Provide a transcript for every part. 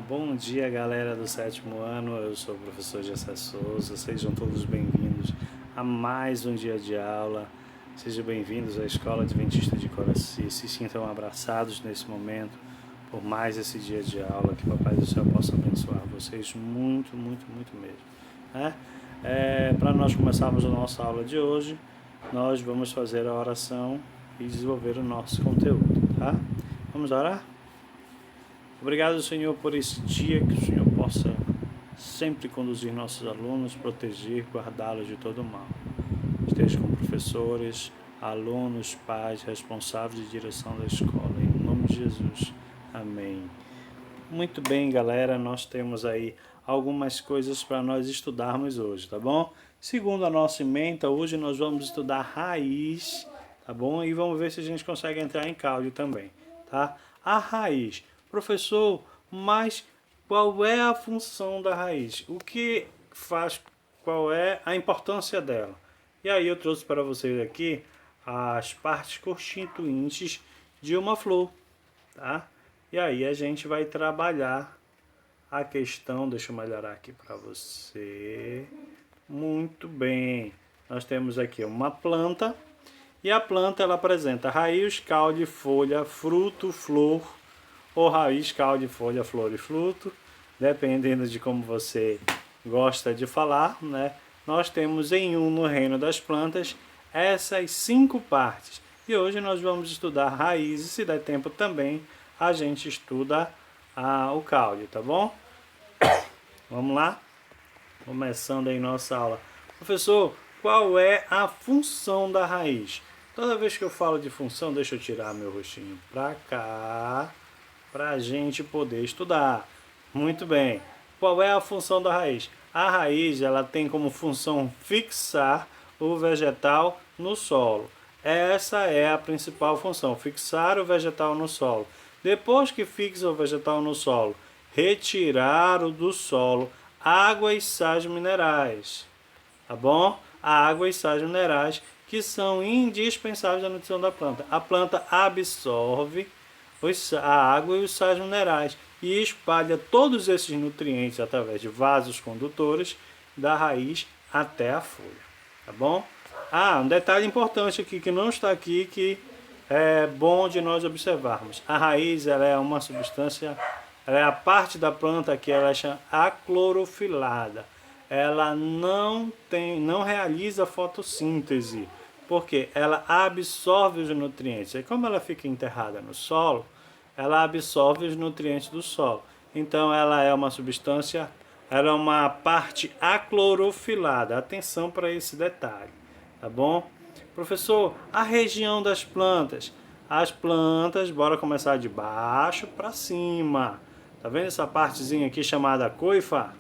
Bom dia galera do sétimo ano, eu sou o professor Gessé Souza, sejam todos bem-vindos a mais um dia de aula, sejam bem-vindos à Escola Adventista de Coraci, se sintam abraçados nesse momento por mais esse dia de aula, que Papai do Céu possa abençoar vocês muito, muito, muito mesmo. Né? Para nós começarmos a nossa aula de hoje, nós vamos fazer a oração e desenvolver o nosso conteúdo, tá? Vamos orar? Obrigado, Senhor, por esse dia, que o Senhor possa sempre conduzir nossos alunos, proteger, guardá-los de todo mal. Esteja com professores, alunos, pais, responsáveis de direção da escola. Em nome de Jesus. Amém. Muito bem, galera, nós temos aí algumas coisas para nós estudarmos hoje, tá bom? Segundo a nossa ementa, hoje nós vamos estudar raiz, tá bom? E vamos ver se a gente consegue entrar em cálculo também, tá? A raiz. Professor, mas qual é a função da raiz? O que faz, qual é a importância dela? E aí eu trouxe para vocês aqui as partes constituintes de uma flor, tá? E aí a gente vai trabalhar a questão, deixa eu melhorar aqui para você. Muito bem. Nós temos aqui uma planta, e a planta ela apresenta raiz, caule, folha, fruto, flor, ou raiz, caule, folha, flor e fruto, dependendo de como você gosta de falar, né? Nós temos em no reino das plantas essas 5 partes. E hoje nós vamos estudar raízes, se der tempo também a gente estuda o caule, tá bom? Vamos lá? Começando aí nossa aula. Professor, qual é a função da raiz? Toda vez que eu falo de função, deixa eu tirar meu rostinho pra cá, para a gente poder estudar. Muito bem. Qual é a função da raiz? A raiz ela tem como função fixar o vegetal no solo. Essa é a principal função, fixar o vegetal no solo. Depois que fixa o vegetal no solo, retirar do solo água e sais minerais. Tá bom? A água e sais minerais que são indispensáveis à nutrição da planta. A planta absorve a água e os sais minerais e espalha todos esses nutrientes através de vasos condutores da raiz até a folha, tá bom? Um detalhe importante aqui que não está aqui, que é bom de nós observarmos. A raiz ela é uma substância, ela é a parte da planta que ela chama aclorofilada. Ela não realiza fotossíntese, porque ela absorve os nutrientes. E como ela fica enterrada no solo, ela absorve os nutrientes do solo. Então ela é uma substância, ela é uma parte aclorofilada. Atenção para esse detalhe, tá bom? Professor, a região das plantas. As plantas, bora começar de baixo para cima. Tá vendo essa partezinha aqui chamada coifa?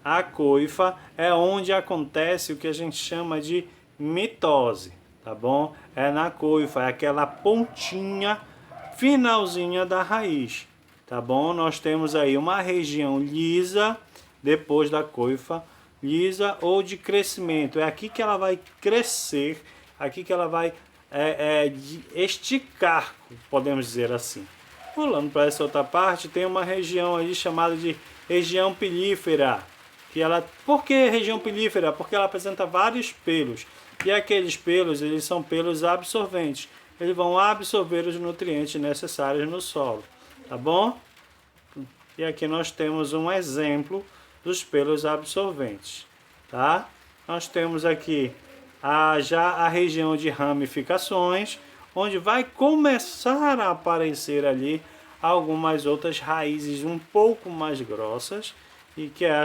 A coifa é onde acontece o que a gente chama de mitose, tá bom? É na coifa, é aquela pontinha, finalzinha da raiz, tá bom? Nós temos aí uma região lisa, depois da coifa, lisa ou de crescimento. É aqui que ela vai crescer, aqui que ela vai esticar, podemos dizer assim. Pulando para essa outra parte, tem uma região aí chamada de região pilífera. Por que região pilífera? Porque ela apresenta vários pelos. E aqueles pelos, eles são pelos absorventes. Eles vão absorver os nutrientes necessários no solo. Tá bom? E aqui nós temos um exemplo dos pelos absorventes. Tá? Nós temos aqui já a região de ramificações, onde vai começar a aparecer ali algumas outras raízes um pouco mais grossas, e que é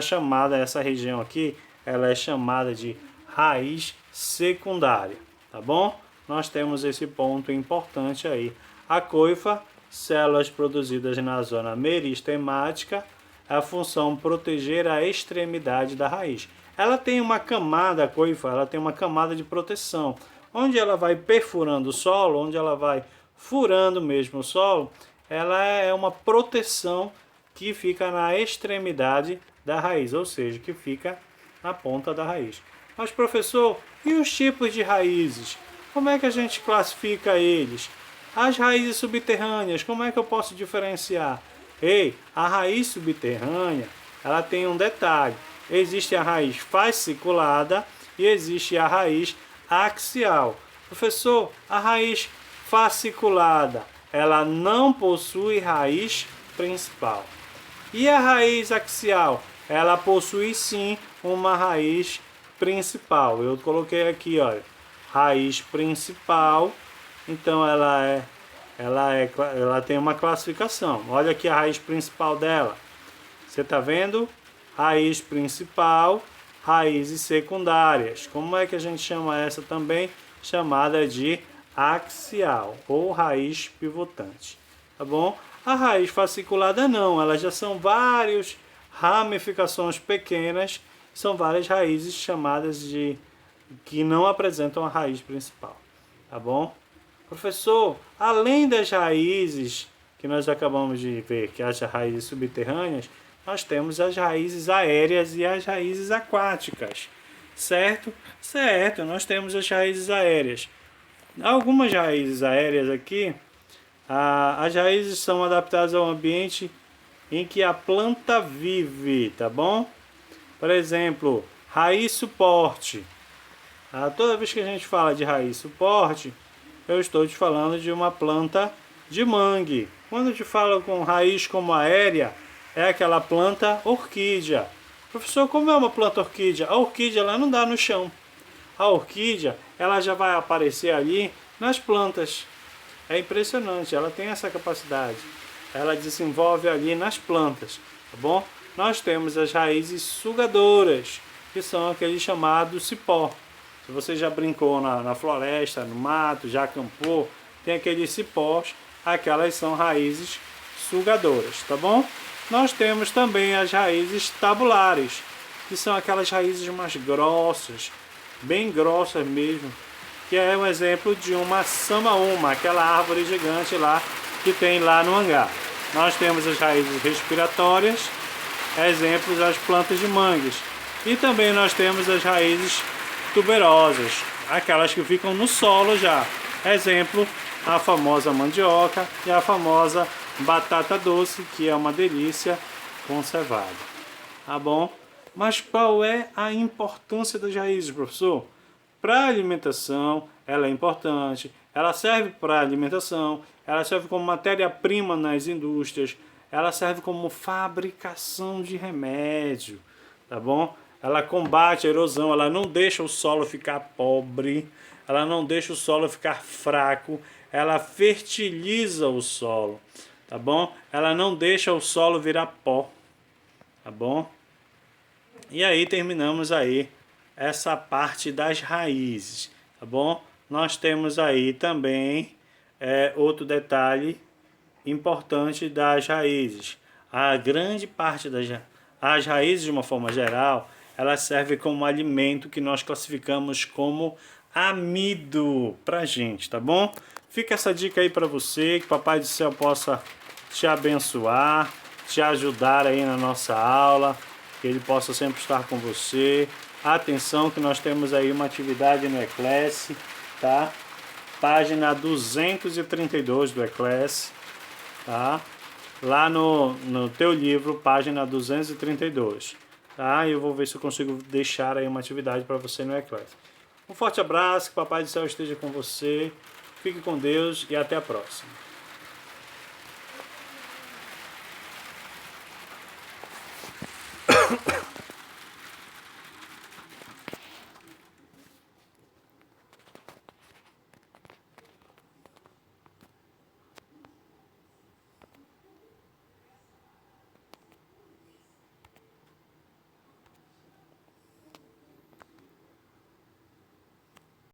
essa região aqui, ela é chamada de raiz secundária, tá bom? Nós temos esse ponto importante aí. A coifa, células produzidas na zona meristemática, a função proteger a extremidade da raiz. Ela tem uma camada, a coifa, ela tem uma camada de proteção, onde ela vai perfurando o solo, onde ela vai furando mesmo o solo, ela é uma proteção que fica na extremidade da raiz, ou seja, que fica na ponta da raiz. Mas professor, e os tipos de raízes? Como é que a gente classifica eles? As raízes subterrâneas, como é que eu posso diferenciar? Ei, a raiz subterrânea, ela tem um detalhe. Existe a raiz fasciculada e existe a raiz axial. Professor, a raiz fasciculada, ela não possui raiz principal. E a raiz axial? Ela possui sim uma raiz principal. Eu coloquei aqui, olha, raiz principal. Então ela tem uma classificação. Olha aqui a raiz principal dela. Você está vendo? Raiz principal, raízes secundárias. Como é que a gente chama essa também? Chamada de axial ou raiz pivotante. Tá bom? A raiz fasciculada não, elas já são várias ramificações pequenas, são várias raízes chamadas de que não apresentam a raiz principal. Tá bom? Professor, além das raízes que nós acabamos de ver, que as raízes subterrâneas, nós temos as raízes aéreas e as raízes aquáticas. Certo? Certo, nós temos as raízes aéreas. Algumas raízes aéreas aqui, as raízes são adaptadas ao ambiente em que a planta vive, tá bom? Por exemplo, raiz suporte. Toda vez que a gente fala de raiz suporte, eu estou te falando de uma planta de mangue. Quando eu te falo com raiz como aérea, é aquela planta orquídea. Professor, como é uma planta orquídea? A orquídea ela não dá no chão. A orquídea ela já vai aparecer ali nas plantas. É impressionante, ela tem essa capacidade. Ela desenvolve ali nas plantas, tá bom? Nós temos as raízes sugadoras, que são aqueles chamados cipó. Se você já brincou na floresta, no mato, já acampou, tem aqueles cipós, aquelas são raízes sugadoras, tá bom? Nós temos também as raízes tabulares, que são aquelas raízes mais grossas, bem grossas mesmo, que é um exemplo de uma samaúma, aquela árvore gigante lá que tem lá no hangar. Nós temos as raízes respiratórias, exemplos das plantas de mangues. E também nós temos as raízes tuberosas, aquelas que ficam no solo já. Exemplo, a famosa mandioca e a famosa batata doce, que é uma delícia conservada. Tá bom? Mas qual é a importância das raízes, professor? Para a alimentação, ela é importante. Ela serve para alimentação, ela serve como matéria-prima nas indústrias, ela serve como fabricação de remédio, tá bom? Ela combate a erosão, ela não deixa o solo ficar pobre, ela não deixa o solo ficar fraco, ela fertiliza o solo, tá bom? Ela não deixa o solo virar pó, tá bom? E aí terminamos aí essa parte das raízes, tá bom? Nós temos aí também outro detalhe importante das raízes. A grande parte as raízes, de uma forma geral, elas servem como alimento que nós classificamos como amido pra gente, tá bom? Fica essa dica aí para você, que Papai do Céu possa te abençoar, te ajudar aí na nossa aula, que Ele possa sempre estar com você. Atenção que nós temos aí uma atividade no Eclasse, tá? Página 232 do Eclasse, tá? Lá no teu livro, página 232, tá? Eu vou ver se eu consigo deixar aí uma atividade para você no Eclasse. Um forte abraço, que Papai do Céu esteja com você. Fique com Deus e até a próxima.